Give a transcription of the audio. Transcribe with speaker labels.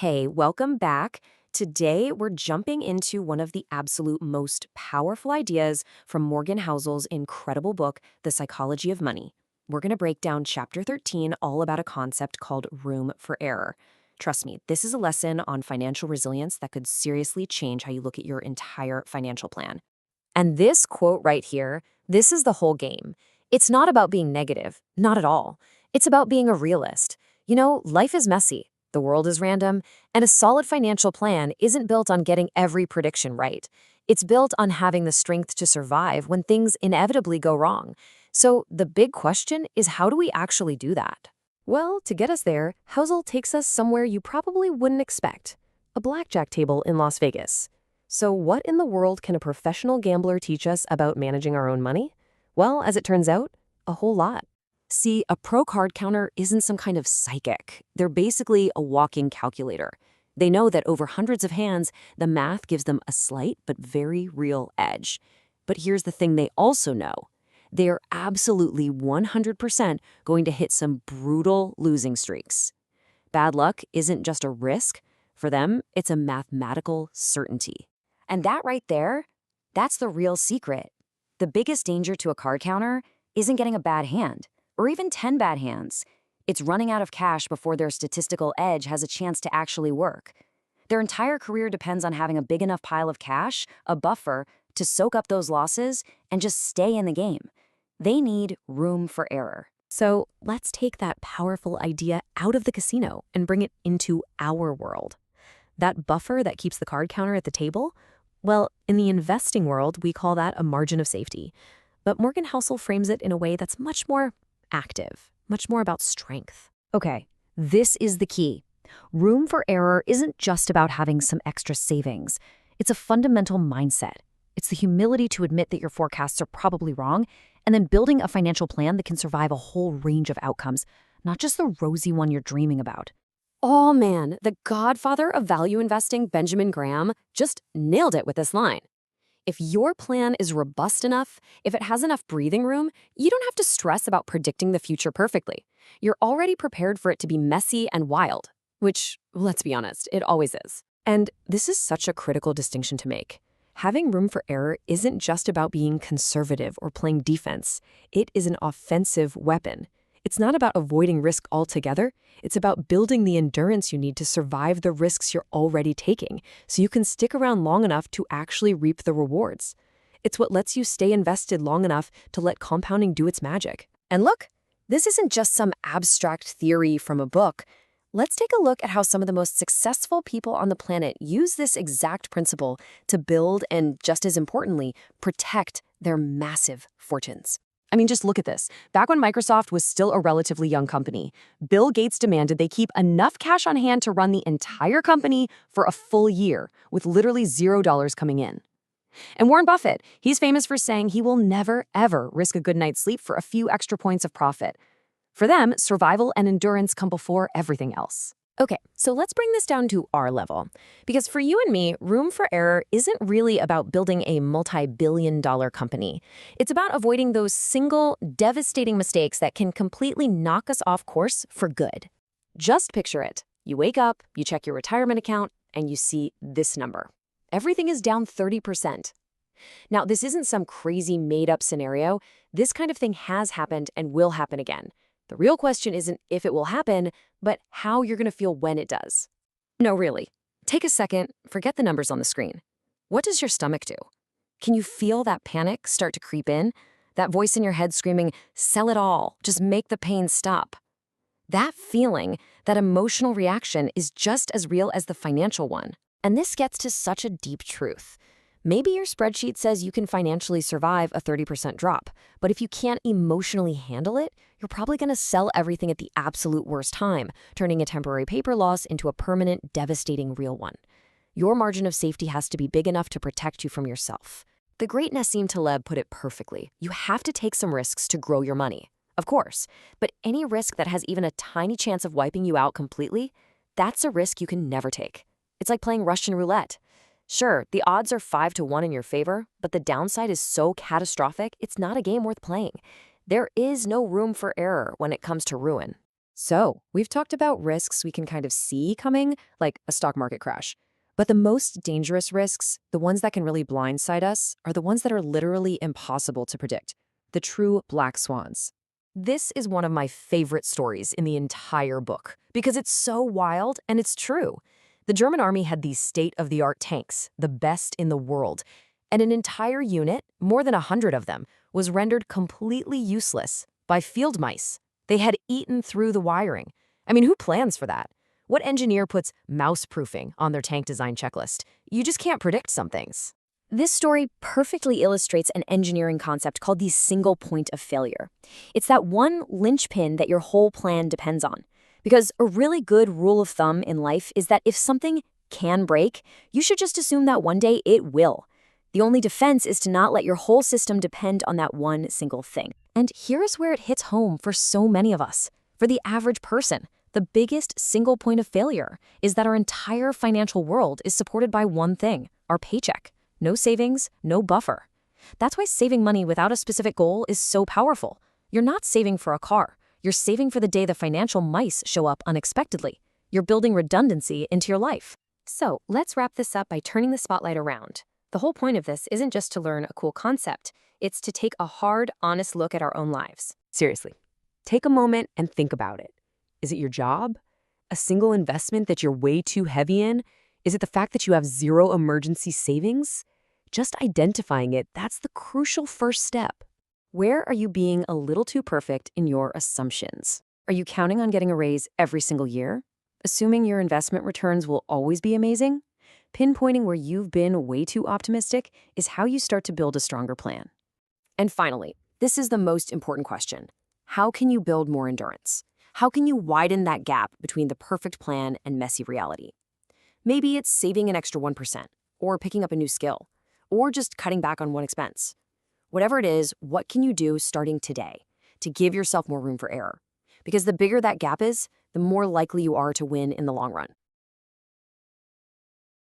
Speaker 1: Hey, welcome back. Today, we're jumping into one of the absolute most powerful ideas from Morgan Housel's incredible book, The Psychology of Money. We're going to break down Chapter 13, all about a concept called room for error. Trust me, this is a lesson on financial resilience that could seriously change how you look at your entire financial plan. And this quote right here, this is the whole game. It's not about being negative, not at all. It's about being a realist. Life is messy, the world is random, and a solid financial plan isn't built on getting every prediction right. It's built on having the strength to survive when things inevitably go wrong. So the big question is, how do we actually do that? Well, to get us there, Housel takes us somewhere you probably wouldn't expect: a blackjack table in Las Vegas. So what in the world can a professional gambler teach us about managing our own money? Well, as it turns out, a whole lot. See, a pro card counter isn't some kind of psychic. They're basically a walking calculator. They know that over hundreds of hands, the math gives them a slight but very real edge. But here's the thing they also know. They are absolutely 100% going to hit some brutal losing streaks. Bad luck isn't just a risk. For them, it's a mathematical certainty. And that right there, that's the real secret. The biggest danger to a card counter isn't getting a bad hand, or even 10 bad hands. It's running out of cash before their statistical edge has a chance to actually work. Their entire career depends on having a big enough pile of cash, a buffer, to soak up those losses and just stay in the game. They need room for error. So let's take that powerful idea out of the casino and bring it into our world. That buffer that keeps the card counter at the table? Well, in the investing world, we call that a margin of safety. But Morgan Housel frames it in a way that's much more active, much more about strength. Okay, this is the key. Room for error isn't just about having some extra savings. It's a fundamental mindset. It's the humility to admit that your forecasts are probably wrong, and then building a financial plan that can survive a whole range of outcomes, not just the rosy one you're dreaming about. Oh man, the godfather of value investing, Benjamin Graham, just nailed it with this line. If your plan is robust enough, if it has enough breathing room, you don't have to stress about predicting the future perfectly. You're already prepared for it to be messy and wild, which, let's be honest, it always is. And this is such a critical distinction to make. Having room for error isn't just about being conservative or playing defense. It is an offensive weapon. It's not about avoiding risk altogether. It's about building the endurance you need to survive the risks you're already taking, so you can stick around long enough to actually reap the rewards. It's what lets you stay invested long enough to let compounding do its magic. And look, this isn't just some abstract theory from a book. Let's take a look at how some of the most successful people on the planet use this exact principle to build and, just as importantly, protect their massive fortunes. I mean, just look at this. Back when Microsoft was still a relatively young company, Bill Gates demanded they keep enough cash on hand to run the entire company for a full year, with literally $0 coming in. And Warren Buffett, he's famous for saying he will never, ever risk a good night's sleep for a few extra points of profit. For them, survival and endurance come before everything else. Okay, so let's bring this down to our level. Because for you and me, room for error isn't really about building a multi-billion-dollar company. It's about avoiding those single, devastating mistakes that can completely knock us off course for good. Just picture it. You wake up, you check your retirement account, and you see this number. Everything is down 30%. Now, this isn't some crazy made-up scenario. This kind of thing has happened and will happen again. The real question isn't if it will happen, but how you're going to feel when it does. No, really. Take a second, forget the numbers on the screen. What does your stomach do? Can you feel that panic start to creep in? That voice in your head screaming, "Sell it all, just make the pain stop." That feeling, that emotional reaction is just as real as the financial one. And this gets to such a deep truth. Maybe your spreadsheet says you can financially survive a 30% drop, but if you can't emotionally handle it, you're probably going to sell everything at the absolute worst time, turning a temporary paper loss into a permanent, devastating real one. Your margin of safety has to be big enough to protect you from yourself. The great Nassim Taleb put it perfectly. You have to take some risks to grow your money. Of course, but any risk that has even a tiny chance of wiping you out completely, that's a risk you can never take. It's like playing Russian roulette. Sure, the odds are 5-1 in your favor, but the downside is so catastrophic, it's not a game worth playing. There is no room for error when it comes to ruin. So, we've talked about risks we can kind of see coming, like a stock market crash. But the most dangerous risks, the ones that can really blindside us, are the ones that are literally impossible to predict. The true black swans. This is one of my favorite stories in the entire book because it's so wild and it's true. The German army had these state-of-the-art tanks, the best in the world, and an entire unit, more than 100 of them, was rendered completely useless by field mice. They had eaten through the wiring. I mean, who plans for that? What engineer puts mouse-proofing on their tank design checklist? You just can't predict some things. This story perfectly illustrates an engineering concept called the single point of failure. It's that one linchpin that your whole plan depends on. Because a really good rule of thumb in life is that if something can break, you should just assume that one day it will. The only defense is to not let your whole system depend on that one single thing. And here's where it hits home for so many of us. For the average person, the biggest single point of failure is that our entire financial world is supported by one thing, our paycheck. No savings, no buffer. That's why saving money without a specific goal is so powerful. You're not saving for a car. You're saving for the day the financial mice show up unexpectedly. You're building redundancy into your life. So let's wrap this up by turning the spotlight around. The whole point of this isn't just to learn a cool concept. It's to take a hard, honest look at our own lives. Seriously, take a moment and think about it. Is it your job? A single investment that you're way too heavy in? Is it the fact that you have zero emergency savings? Just identifying it, that's the crucial first step. Where are you being a little too perfect in your assumptions? Are you counting on getting a raise every single year? Assuming your investment returns will always be amazing? Pinpointing where you've been way too optimistic is how you start to build a stronger plan. And finally, this is the most important question. How can you build more endurance? How can you widen that gap between the perfect plan and messy reality? Maybe it's saving an extra 1%, or picking up a new skill, or just cutting back on one expense. Whatever it is, what can you do starting today to give yourself more room for error? Because the bigger that gap is, the more likely you are to win in the long run.